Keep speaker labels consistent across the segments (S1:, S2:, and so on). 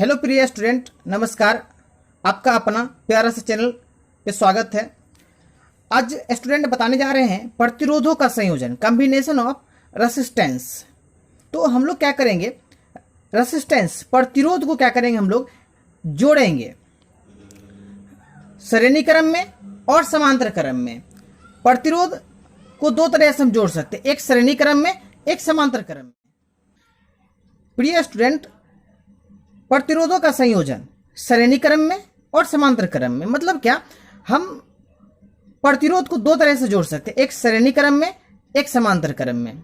S1: Hello प्रिय student, नमस्कार। आपका अपना प्यारा सा चैनल पे स्वागत है। आज स्टूडेंट बताने जा रहे हैं प्रतिरोधों का संयोजन, कॉम्बिनेशन ऑफ रेसिस्टेंस। तो हम लोग क्या करेंगे, रेसिस्टेंस प्रतिरोध को क्या करेंगे, हम लोग जोड़ेंगे श्रेणी क्रम में और समांतर क्रम में। प्रतिरोध को दो तरह से हम जोड़ सकते हैं, एक श्रेणी क्रम में, एक समांतर क्रम में। प्रिय स्टूडेंट, प्रतिरोधों का संयोजन श्रेणी क्रम में और समांतर क्रम में मतलब क्या, हम प्रतिरोध को दो तरह से जोड़ सकते हैं, एक श्रेणी क्रम में, एक समांतर क्रम में।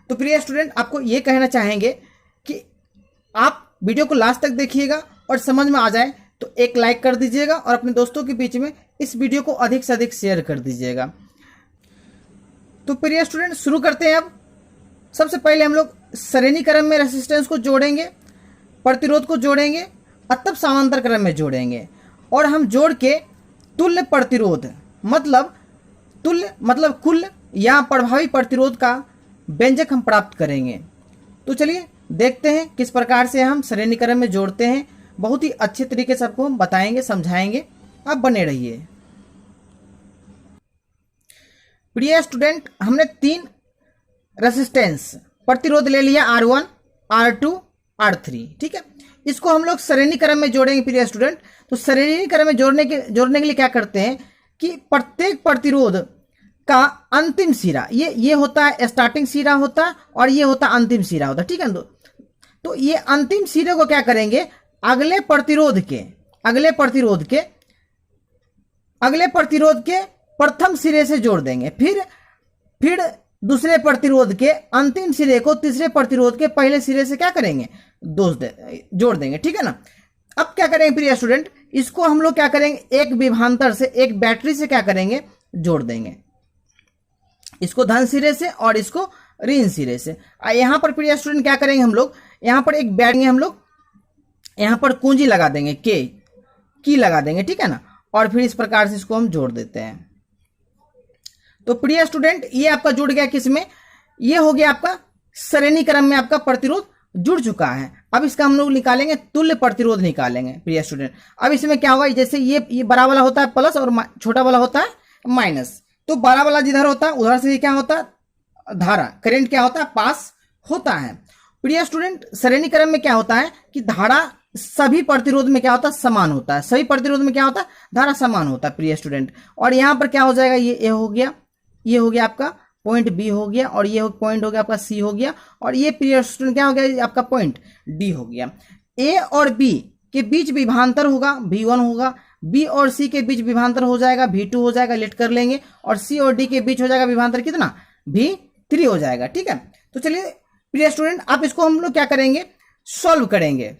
S1: तो प्रिय स्टूडेंट, आपको यह कहना चाहेंगे कि आप वीडियो को लास्ट तक देखिएगा और समझ में आ जाए तो एक लाइक कर दीजिएगा और अपने दोस्तों के बीच में इस वीडियो को अधिक से अधिक शेयर कर दीजिएगा। तो प्रिय स्टूडेंट, शुरू करते हैं। अब सबसे पहले हम लोग श्रेणी क्रम में रेसिस्टेंस को जोड़ेंगे, प्रतिरोध को जोड़ेंगे और तब समांतर क्रम में जोड़ेंगे। और हम जोड़ के तुल्य प्रतिरोध मतलब कुल या प्रभावी प्रतिरोध का व्यंजक हम प्राप्त करेंगे। तो चलिए देखते हैं किस प्रकार से हम श्रेणी क्रम में जोड़ते हैं। बहुत ही अच्छे तरीके से आपको हम बताएंगे, समझाएंगे। आप बने रहिए। प्रिय स्टूडेंट, हमने 3 रेसिस्टेंस प्रतिरोध ले लिया, R1, R2, R3। ठीक है, इसको हम लोग श्रेणी क्रम में जोड़ेंगे। प्रिय स्टूडेंट, तो श्रेणी क्रम में जोड़ने के लिए क्या करते हैं कि प्रत्येक प्रतिरोध का अंतिम सिरा, ये होता है स्टार्टिंग सिरा होता है और ये होता है अंतिम सिरा होता है। ठीक है, तो ये अंतिम सिरे को क्या करेंगे, अगले प्रतिरोध के प्रथम सिरे से जोड़ देंगे। फिर दूसरे प्रतिरोध के अंतिम सिरे को तीसरे प्रतिरोध के पहले सिरे से क्या करेंगे, जोड़ देंगे। ठीक है ना। अब क्या करेंगे प्रिय स्टूडेंट, इसको हम लोग क्या करेंगे, एक विभवांतर से, एक बैटरी से क्या करेंगे, जोड़ देंगे। इसको धन सिरे से और इसको ऋण सिरे से। यहां पर प्रिय स्टूडेंट क्या करेंगे, हम लोग यहां पर एक बैटरी, हम लोग यहां पर कुंजी लगा देंगे, की लगा देंगे। ठीक है ना। और फिर इस प्रकार से इसको हम जोड़ देते हैं। तो प्रिय स्टूडेंट, ये आपका जुड़ गया किसमें, ये हो गया आपका श्रेणी क्रम में, आपका प्रतिरोध जुड़ चुका है। अब इसका हम लोग निकालेंगे, तुल्य प्रतिरोध निकालेंगे। प्रिय स्टूडेंट, अब इसमें क्या होगा, जैसे ये बड़ा वाला होता है प्लस और छोटा वाला होता है माइनस। तो बड़ा वाला जिधर होता है उधर से क्या होता है, धारा, करंट क्या होता है, पास होता है। प्रिय स्टूडेंट, श्रेणी क्रम में क्या होता है कि धारा सभी प्रतिरोध में क्या होता है, समान होता है। सभी प्रतिरोध में क्या होता है, धारा समान होता है। प्रिय स्टूडेंट, और यहां पर क्या हो जाएगा, ये हो गया, ये हो गया आपका पॉइंट बी हो गया, और ये पॉइंट हो गया आपका सी हो गया, और ये प्रिय स्टूडेंट क्या हो गया, आपका पॉइंट डी हो गया। ए और बी के बीच विभवांतर होगा, V1 होगा। बी और सी के बीच विभवांतर हो जाएगा, V2 हो जाएगा, लेट कर लेंगे। और सी और डी के बीच हो जाएगा विभवांतर कितना, V3 हो जाएगा। ठीक है, तो चलिए प्रिय स्टूडेंट, आप इसको हम लोग क्या करेंगे, सॉल्व करेंगे।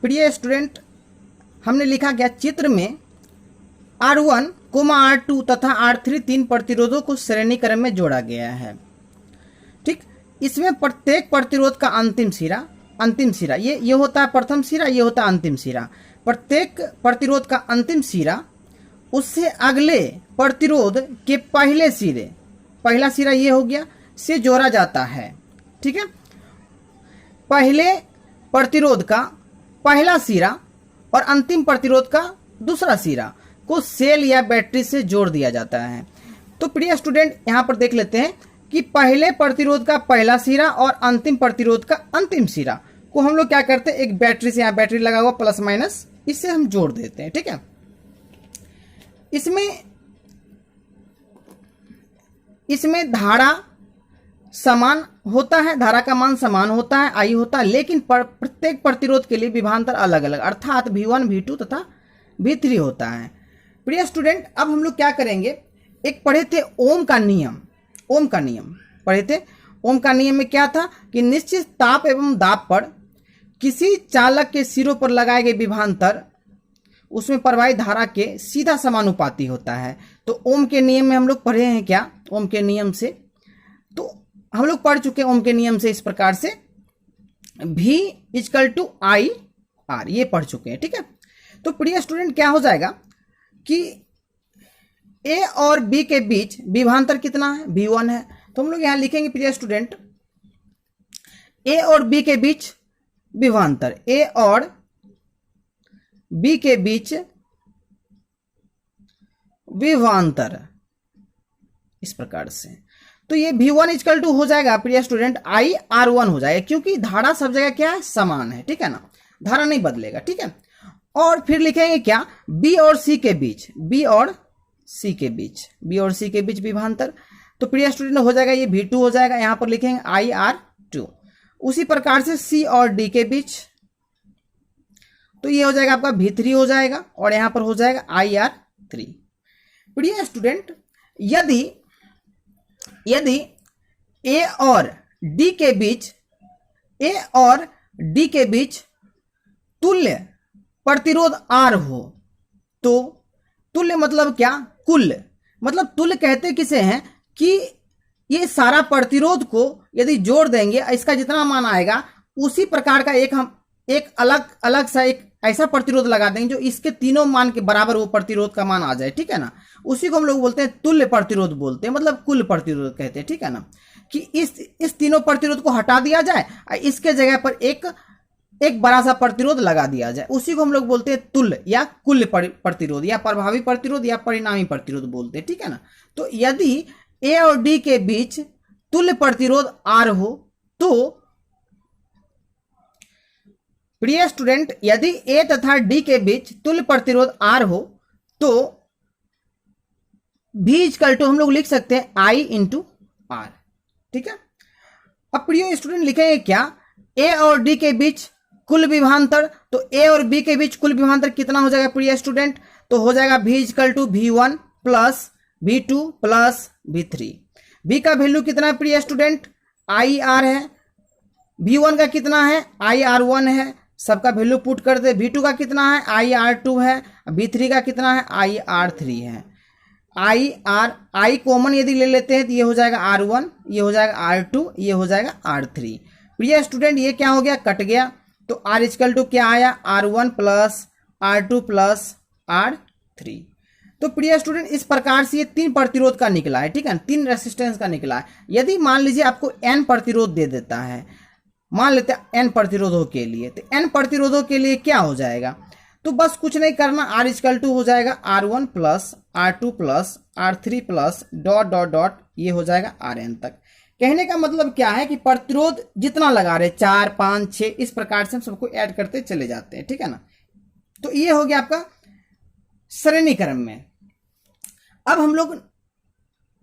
S1: प्रिय स्टूडेंट, हमने लिखा गया चित्र में R1, R2 तथा R3 3 प्रतिरोधों को श्रेणी क्रम में जोड़ा गया है। ठीक, इसमें प्रत्येक प्रतिरोध का अंतिम सिरा ये होता है प्रथम सिरा, ये होता है अंतिम सिरा। प्रत्येक प्रतिरोध का अंतिम सिरा उससे अगले प्रतिरोध के पहले सिरे, पहला सिरा ये हो गया, से जोड़ा जाता है। ठीक है, पहले प्रतिरोध का पहला सिरा और अंतिम प्रतिरोध का दूसरा सिरा को सेल या बैटरी से जोड़ दिया जाता है। तो प्रिय स्टूडेंट, यहां पर देख लेते हैं कि पहले प्रतिरोध का पहला सिरा और अंतिम प्रतिरोध का अंतिम सिरा को हम लोग क्या करते हैं, एक बैटरी से, यहां बैटरी लगा हुआ प्लस माइनस, इससे हम जोड़ देते हैं। ठीक है, इसमें धारा समान होता है, धारा का मान समान होता है, आई होता है, लेकिन प्रत्येक प्रतिरोध के लिए विभवांतर अलग अलग, अर्थात V1, V2 तथा V3 होता है। प्रिय स्टूडेंट, अब हम लोग क्या करेंगे, एक पढ़े थे ओम का नियम पढ़े थे। ओम का नियम में क्या था कि निश्चित ताप एवं दाब पर किसी चालक के सिरों पर लगाए गए विभवांतर उसमें प्रवाहित धारा के सीधा समानुपाती होता है। तो ओम के नियम में हम लोग पढ़े हैं क्या, ओम के नियम से तो हम लोग पढ़ चुके हैं ओम के नियम से, इस प्रकार से V = I/R, ये पढ़ चुके हैं। ठीक है, तो प्रिय स्टूडेंट, क्या हो जाएगा कि ए और बी के बीच विभवांतर कितना है, V1 है। तो हम लोग यहां लिखेंगे प्रिय स्टूडेंट, ए और बी के बीच विभवांतर ए और बी के बीच विभवांतर इस प्रकार से। तो ये V1 इक्वल टू हो जाएगा प्रिय स्टूडेंट IR1 हो जाएगा, क्योंकि धारा सब जगह क्या है, समान है, ठीक है ना, धारा नहीं बदलेगा, ठीक है। और फिर लिखेंगे क्या, B और C के बीच, B और C के बीच विभवांतर। तो प्रिय स्टूडेंट हो जाएगा ये V2 हो जाएगा, यहां पर लिखेंगे IR2। उसी प्रकार से C और D के बीच, तो ये हो जाएगा आपका V3 हो जाएगा, और यहां पर हो जाएगा IR3। प्रिय स्टूडेंट यदि A और D के बीच तुल्य प्रतिरोध R हो, तो तुल्य मतलब क्या, कुल, मतलब तुल्य कहते किसे हैं कि ये सारा प्रतिरोध को यदि जोड़ देंगे, इसका जितना मान आएगा उसी प्रकार का एक अलग सा एक ऐसा प्रतिरोध लगा देंगे जो इसके तीनों मान के बराबर वो प्रतिरोध का मान आ जाए, ठीक है ना। उसी को हम लोग बोलते हैं तुल्य प्रतिरोध बोलते हैं, मतलब कुल प्रतिरोध कहते हैं, ठीक है ना, कि इस तीनों प्रतिरोध को हटा दिया जाए और इसके जगह पर एक बड़ा सा प्रतिरोध लगा दिया जाए, उसी को हम लोग बोलते हैं तुल्य या कुल प्रतिरोध या प्रभावी प्रतिरोध या परिणामी प्रतिरोध बोलते हैं, ठीक है ना। तो यदि ए और डी के बीच तुल्य प्रतिरोध आर हो, तो प्रिय स्टूडेंट यदि ए तथा डी के बीच तुल्य प्रतिरोध आर हो, तो V इक्वल टू हम लोग लिख सकते हैं I इंटू आर, ठीक है। अब प्रिय स्टूडेंट लिखेंगे क्या, ए और डी के बीच कुल विभवांतर, तो ए और बी के बीच कुल विभवांतर कितना हो जाएगा प्रिय स्टूडेंट, तो हो जाएगा V equal to V1 plus V2 plus V3। V का वैल्यू कितना है प्रिय स्टूडेंट, IR है, V1 का कितना है, IR1 है, सबका वैल्यू पुट कर दे। V2 का कितना है, IR2 है, V3 का कितना है, IR3 है। I कॉमन यदि ले लेते हैं तो ये हो जाएगा R1, ये हो जाएगा R2, ये हो जाएगा R3। प्रिय स्टूडेंट ये क्या हो गया, कट गया, तो R इक्वल टू क्या आया, R1 plus R2 plus R3। तो प्रिय स्टूडेंट इस प्रकार से ये 3 प्रतिरोध का निकला है, ठीक है, 3 रेसिस्टेंस का निकला है। यदि मान लीजिए आपको N प्रतिरोध दे देता है, मान लेते हैं N प्रतिरोधों के लिए, तो N प्रतिरोधों के लिए क्या हो जाएगा, तो बस कुछ नहीं करना, R इक्वल टू हो जाएगा R1 plus R2 plus R3 plus dot dot dot, ये हो जाएगा Rn तक। कहने का मतलब क्या है कि प्रतिरोध जितना लगा रहे 4, 5, 6 इस प्रकार से हम सबको ऐड करते चले जाते हैं, ठीक है ना। तो ये हो गया आपका श्रेणी क्रम में। अब हम लोग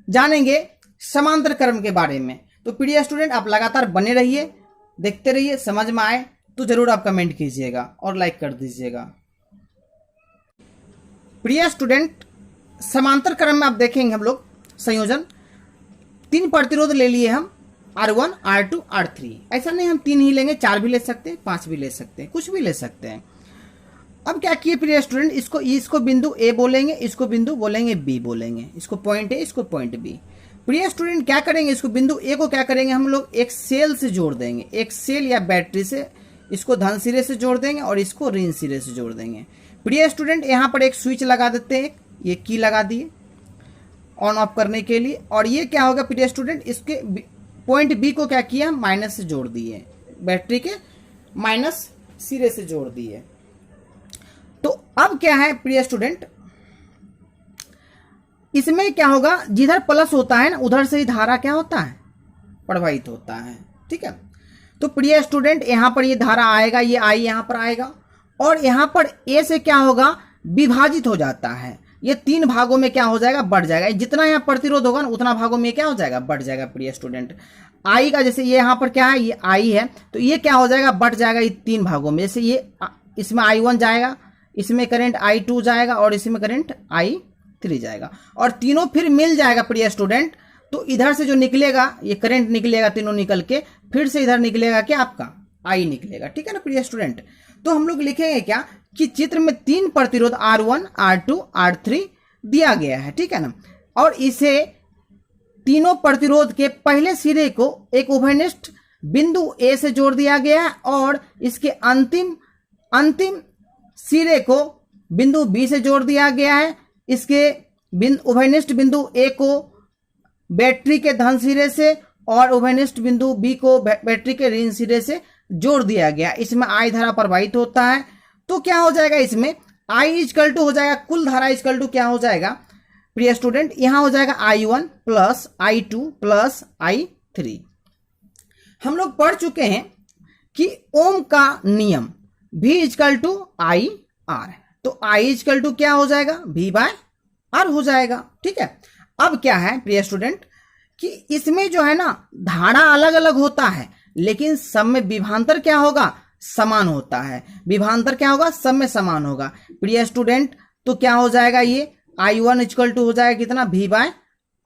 S1: जानेंगे समांतर क्रम के बारे में। तो प्रिय स्टूडेंट आप लगातार बने रहिए, देखते रहिए, समझ में आए तो जरूर आप कमेंट कीजिएगा और लाइक कर दीजिएगा। प्रिय स्टूडेंट समांतर क्रम में आप देखेंगे हम लोग संयोजन 3 प्रतिरोध ले लिए हम, R1, R2, R3। ऐसा नहीं हम 3 ही लेंगे, 4 भी ले सकते हैं, 5 भी ले सकते हैं, कुछ भी ले सकते हैं। अब क्या किए प्रिय स्टूडेंट, इसको बिंदु A बोलेंगे, इसको बिंदु बोलेंगे B बोलेंगे, इसको पॉइंट A, इसको पॉइंट B। प्रिय स्टूडेंट क्या करेंगे, इसको बिंदु A को क्या करेंगे हम लोग एक सेल से जोड़ देंगे, एक सेल या बैटरी से इसको धन सिरे से जोड़ देंगे और इसको ऋण सिरे से जोड़ देंगे। प्रिय स्टूडेंट यहाँ पर एक स्विच लगा देते हैं, ये की लगा दिए ऑन ऑफ करने के लिए, और ये क्या होगा प्रिय स्टूडेंट, इसके पॉइंट B को क्या किया, माइनस से जोड़ दिए, बैटरी के माइनस सिरे से जोड़ दिए। तो अब क्या है प्रिय स्टूडेंट, इसमें क्या होगा, जिधर प्लस होता है ना उधर से ही धारा क्या होता है, प्रवाहित होता है, ठीक है। तो प्रिय स्टूडेंट यहाँ पर ये धारा आएगा, ये I यहाँ पर आएगा, और यहाँ पर A से क्या होगा, विभाजित हो जाता है, ये 3 भागों में क्या हो जाएगा, बढ़ जाएगा। जितना यहाँ प्रतिरोध होगा ना उतना भागों में क्या हो जाएगा, बढ़ जाएगा प्रिय स्टूडेंट। I का जैसे ये यहाँ पर क्या है, ये I है, तो ये क्या हो जाएगा, बढ़ जाएगा ये 3 भागों में। जैसे ये इसमें I1 जाएगा, इसमें करंट I2 जाएगा और इसमें करंट I3 जाएगा, और तीनों फिर मिल जाएगा प्रिय स्टूडेंट। तो इधर से जो निकलेगा ये करंट निकलेगा, तीनों निकल के फिर से इधर निकलेगा क्या, आपका I निकलेगा, ठीक है ना प्रिय स्टूडेंट। तो हम लोग लिखेंगे क्या कि चित्र में 3 प्रतिरोध R1, R2, R3 दिया गया है, ठीक है ना, और इसे तीनों प्रतिरोध के पहले सिरे को एक उभयनिष्ठ बिंदु A से जोड़ दिया गया है, और इसके अंतिम सिरे को बिंदु B से जोड़ दिया गया है। इसके उभयनिष्ठ बिंदु A को बैटरी के धन सिरे से और उभयनिष्ठ बिंदु B को बैटरी के ऋण सिरे से जोड़ दिया गया, इसमें I धारा प्रवाहित होता है, तो क्या हो जाएगा, इसमें I इक्वल टू हो जाएगा, कुल धारा इक्वल टू क्या हो जाएगा प्रिय स्टूडेंट, यहां हो जाएगा I1 plus I2 plus I3। हम लोग पढ़ चुके हैं कि ओम का नियम V equal to I R, तो I इक्वल टू क्या हो जाएगा, V बाय आर हो जाएगा। ठीक है, अब क्या है प्रिय स्टूडेंट कि इसमें जो है ना धारा अलग अलग होता है, लेकिन सब में विभवांतर क्या होगा, समान होता है। विभवांतर क्या होगा, सब में समान होगा प्रिय स्टूडेंट। तो क्या हो जाएगा, ये I1 इक्वल टू हो जाएगा कितना, V बाय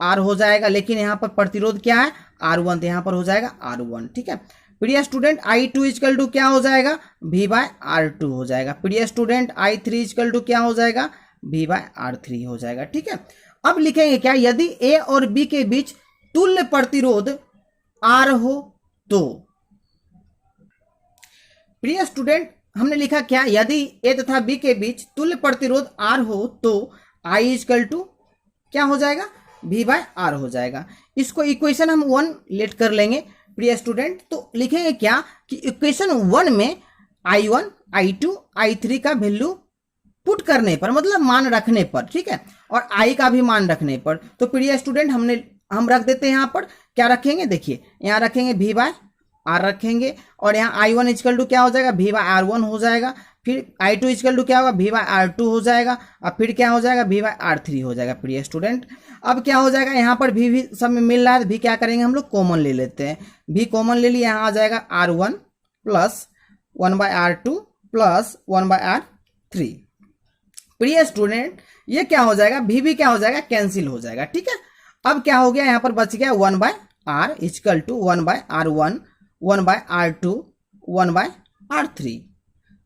S1: आर हो जाएगा, लेकिन यहाँ पर प्रतिरोध क्या है R1, तो यहाँ पर हो जाएगा R1। ठीक है प्रिय स्टूडेंट, I2 इक्वल टू क्या हो जाएगा, V बाय R2 हो जाएगा। प्रिय स्टूडेंट, I3 इक्वल टू क्या हो जाएगा, V बाय R3 हो जाएगा। ठीक है, अब लिखेंगे क्या, यदि A और B के बीच तुल्य प्रतिरोध R हो तो। प्रिय स्टूडेंट, हमने लिखा क्या, यदि A तथा B के बीच तुल्य प्रतिरोध R हो तो I इक्वल टू क्या हो जाएगा, V बाय R हो जाएगा। इसको इक्वेशन हम 1 लेट कर लेंगे प्रिय स्टूडेंट, तो लिखेंगे क्या कि इक्वेशन 1 में I1 I2 I3 का वैल्यू पुट करने पर, मतलब मान रखने पर, ठीक है, और I का भी मान रखने पर, तो प्रिय स्टूडेंट हम रख देते हैं यहाँ पर, क्या रखेंगे, देखिए यहाँ रखेंगे V बाय R रखेंगे, और यहाँ I1 इक्वल टू क्या हो जाएगा, V बाय R1 हो जाएगा, फिर I2 इक्वल टू क्या होगा, V बाय R2 हो जाएगा, और फिर क्या हो जाएगा, V बाय R3 हो जाएगा प्रिय स्टूडेंट। अब क्या हो जाएगा, यहाँ पर V भी सब में मिल रहा है, V क्या करेंगे हम लोग कॉमन ले लेते हैं, V कॉमन ले लिया, यहाँ आ जाएगा R1 plus 1 by R2 plus 1 by R3। प्रिय स्टूडेंट, ये क्या हो जाएगा, V भी क्या हो जाएगा, कैंसिल हो जाएगा। ठीक है, अब क्या हो गया, यहाँ पर बच गया 1 by R equal to 1 by R1 1 by R2 1 by R3,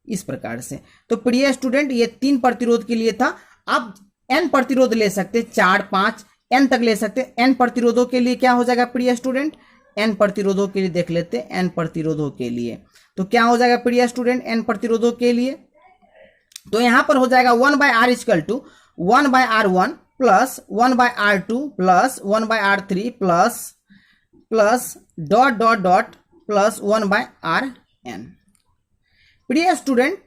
S1: इस प्रकार से। तो प्रिय स्टूडेंट, ये 3 प्रतिरोध के लिए था। आप n प्रतिरोध ले सकते, 4 5 n तक ले सकते। n प्रतिरोधों के लिए क्या हो जाएगा प्रिय स्टूडेंट, n प्रतिरोधों के लिए देख लेते हैं, n प्रतिरोधों के लिए तो क्या हो जाएगा प्रिय स्टूडेंट, n प्रतिरोधों के लिए तो यहां पर हो जाएगा 1 by R equal to 1 by R1 plus 1 by R2 plus 1 by R3 plus dot dot dot plus 1 by Rn। प्रिय स्टूडेंट,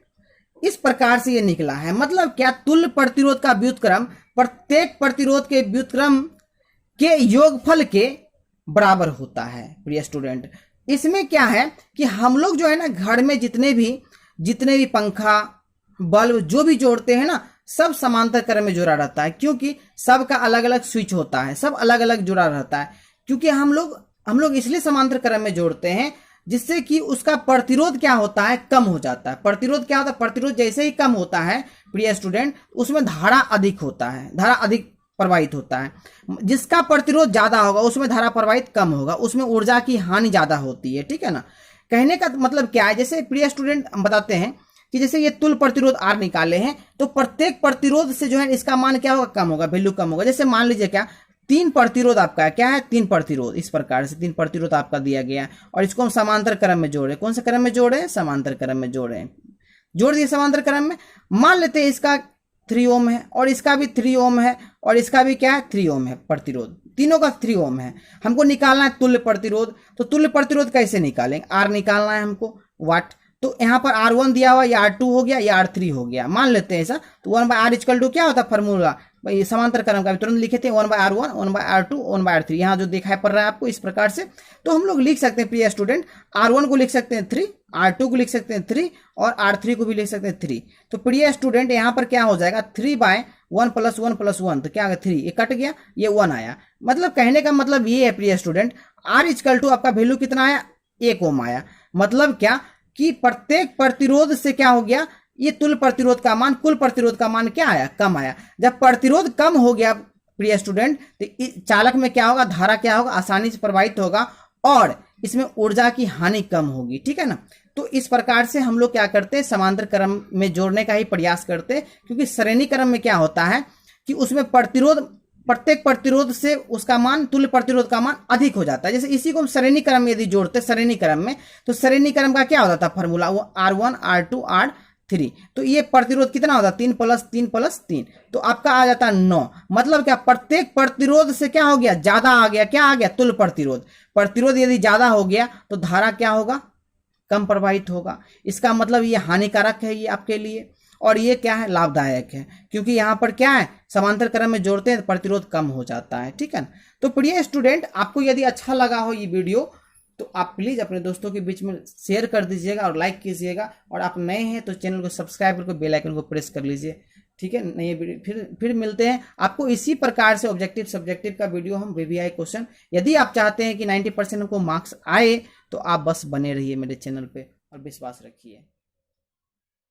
S1: इस प्रकार से ये निकला है, मतलब क्या, तुल्य प्रतिरोध का व्युत्क्रम प्रत्येक प्रतिरोध के व्युत्क्रम के योगफल के बराबर होता है। प्रिय स्टूडेंट, इसमें क्या है कि हम लोग जो है ना घर में जितने भी पंखा बल्ब जो भी जोड़ते हैं ना, सब समांतर क्रम में जुड़ा रहता है, क्योंकि सबका अलग अलग स्विच होता है, सब अलग अलग जुड़ा रहता है। क्योंकि हम लोग इसलिए समांतर क्रम में जोड़ते हैं जिससे कि उसका प्रतिरोध क्या होता है, कम हो जाता है। प्रतिरोध क्या होता है, प्रतिरोध जैसे ही कम होता है प्रिय स्टूडेंट, उसमें धारा अधिक होता है, धारा अधिक प्रवाहित होता है। जिसका प्रतिरोध ज्यादा होगा उसमें धारा प्रवाहित कम होगा, उसमें ऊर्जा की हानि ज्यादा होती है। ठीक है ना, कहने का मतलब क्या है, जैसे प्रिय स्टूडेंट हम बताते हैं कि जैसे ये तुल्य प्रतिरोध R निकाले हैं, तो प्रत्येक प्रतिरोध से जो है इसका मान क्या होगा, कम होगा, वैल्यू कम होगा। जैसे मान लीजिए क्या, 3 प्रतिरोध आपका है, क्या है, 3 प्रतिरोध, इस प्रकार से 3 प्रतिरोध आपका दिया गया है, और इसको हम समांतर क्रम में जोड़े। कौन से क्रम में जोड़े, समांतर क्रम में जोड़े, जोड़ दिए समांतर क्रम में। मान लेते हैं इसका 3 ओम है, और इसका भी 3 ओम है, और इसका भी क्या है, 3 ओम है प्रतिरोध, तीनों का 3 ओम है। हमको निकालना है तुल्य प्रतिरोध, तो तुल्य प्रतिरोध कैसे निकालेंगे, R निकालना है हमको, वाट। तो यहाँ पर R1 दिया हुआ, ये R2 हो गया, ये R3 हो गया, मान लेते हैं ऐसा। तो 1 बाय R इक्वल टू क्या होता है फॉर्मूला, भाई समांतर क्रम का तुरंत लिखे थे, 1 by R1 1 by R2 1 by R3, यहाँ जो दिखाई पड़ रहा है आपको इस प्रकार से। तो हम लोग लिख सकते हैं प्रिय स्टूडेंट, R1 को लिख सकते हैं 3, R2 को लिख सकते हैं 3, और R3 को भी लिख सकते हैं 3। तो प्रिय स्टूडेंट, यहाँ पर क्या हो जाएगा, 3 बाय 1 प्लस 1 प्लस 1, तो क्या 3, ये कट गया, ये 1 आया। मतलब कहने का मतलब ये है प्रिय स्टूडेंट, R इक्वल टू आपका वैल्यू कितना आया, 1 ओम आया। मतलब क्या कि प्रत्येक प्रतिरोध से क्या हो गया, ये तुल्य प्रतिरोध का मान, कुल प्रतिरोध का मान क्या आया, कम आया। जब प्रतिरोध कम हो गया प्रिय स्टूडेंट, तो चालक में क्या होगा, धारा क्या होगा, आसानी से प्रवाहित होगा, और इसमें ऊर्जा की हानि कम होगी। ठीक है ना, तो इस प्रकार से हम लोग क्या करते हैं, समांतर क्रम में जोड़ने का ही प्रयास करते हैं। क्योंकि श्रेणी क्रम में क्या होता है कि उसमें प्रत्येक प्रतिरोध से उसका मान, तुल्य प्रतिरोध का मान अधिक हो जाता है। जैसे इसी को हम श्रेणी क्रम में यदि जोड़ते श्रेणी क्रम में, तो श्रेणी क्रम का क्या होता था फॉर्मूला, वो R1 R2 R3। तो ये प्रतिरोध कितना होता है, 3 प्लस 3 प्लस 3, तो आपका आ जाता है 9। मतलब क्या, प्रत्येक प्रतिरोध से क्या हो गया, ज्यादा आ गया, क्या आ गया, तुल्य प्रतिरोध। प्रतिरोध यदि ज्यादा हो गया तो धारा क्या होगा, कम प्रभावित होगा। इसका मतलब ये हानिकारक है ये आपके लिए, और ये क्या है, लाभदायक है, क्योंकि यहाँ पर क्या है, समांतर क्रम में जोड़ते हैं तो प्रतिरोध कम हो जाता है। ठीक है ना। तो प्रिय स्टूडेंट, आपको यदि अच्छा लगा हो ये वीडियो तो आप प्लीज़ अपने दोस्तों के बीच में शेयर कर दीजिएगा और लाइक कीजिएगा, और आप नए हैं तो चैनल को सब्सक्राइब करके बेल आइकन को प्रेस कर लीजिए। ठीक है, नए फिर मिलते हैं आपको इसी प्रकार से ऑब्जेक्टिव सब्जेक्टिव का वीडियो हम वीवीआई क्वेश्चन। यदि आप चाहते हैं कि 90% हमको मार्क्स आए तो आप बस बने रहिए मेरे चैनल पे और विश्वास रखिए।